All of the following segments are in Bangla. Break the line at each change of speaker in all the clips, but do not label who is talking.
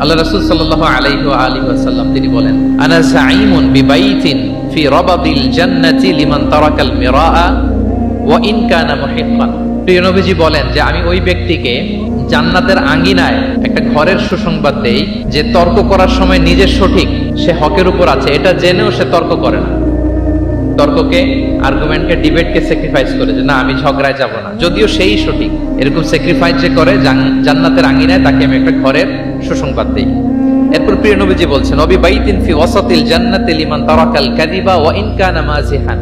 আল্লাহ রাসূল সাল্লাল্লাহু আলাইহি ওয়া আলিহি ওয়াসাল্লাম তিনি বলেন, আনা সাঈমুন বিবাইতিন ফি রাবাদিল জান্নাতি লিমান তারাকাল মিরাআ ওয়া ইন কানা মুহিক্কান। প্রিয় নবীজি বলেন যে আমি ওই ব্যক্তিকে জান্নাতের আঙ্গিনায় একটা ঘরের সুসংবাদ দেই যে তর্ক করার সময় নিজের সঠিক, সে হকের উপর আছে এটা জেনেও সে তর্ক করে না। তর্ককে, আর্গুমেন্টকে, ডিবেটকে স্যাক্রিফাইস করে যে না আমি ঝগড়ায় যাব না, যদিও সেই সঠিক, এরকম স্যাক্রিফাইস যে করে জান্নাতের আঙ্গিনায় তাকে আমি একটা ঘরের সুসংবাদ দেই। এরপর প্রিয় নবীজি বলছেন, নবী বাইতিন ফি ওয়াসাতিল জান্নাতি লিমান তারাকাল কাযিবা ওয়া ইন কানা মাযিহান।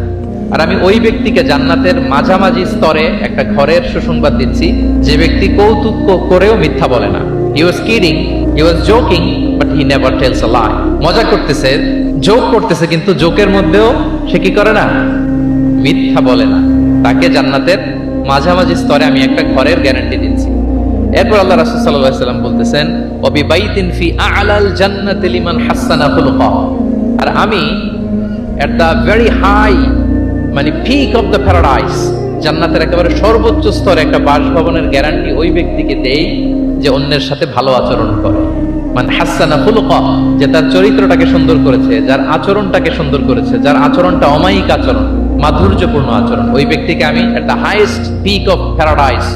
আর আমি ওই ব্যক্তিকে জান্নাতের মাঝামাঝি স্তরে একটা ঘরের সুসংবাদ দিচ্ছি যে ব্যক্তি কৌতুক করেও মিথ্যা বলে না। He was kidding, he was joking, but he never tells a lie. মজা করতেছে, জোক করতেছে, কিন্তু জোকের মধ্যেও সে কি করে না, মিথ্যা বলে না। তাকে জান্নাতের মাঝামাঝি স্তরে আমি একটা ঘরের গ্যারান্টি দিচ্ছি। এরপর আল্লাহ রাসূল সাল্লাল্লাহু আলাইহি ওয়াসাল্লাম বলতেছেন, ওয়া বিবাইতিন ফি আ'লাল জান্নাতি লিমান হাসানা খুলুকাহু। আর আমি এট দা ভেরি হাই, মানে পিক অফ দ্য প্যারাডাইস, জান্নাতের একেবারে সর্বোচ্চ স্তরে একটা বাসভবনের গ্যারান্টি ওই ব্যক্তিকে দেই যে অন্যের সাথে ভালো আচরণ করে। মানে হাসানা খুলুকাহু, যে তার চরিত্রটাকে সুন্দর করেছে, যার আচরণটাকে সুন্দর করেছে, যার আচরণটা অমায়িক আচরণ, মাধুর্যপূর্ণ আচরণ, ওই ব্যক্তিকে আমি at the highest peak of paradise,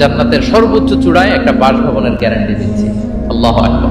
জান্নাতের সর্বোচ্চ চূড়ায় একটা বাসভবনের গ্যারান্টি দিচ্ছি। আল্লাহু আকবার।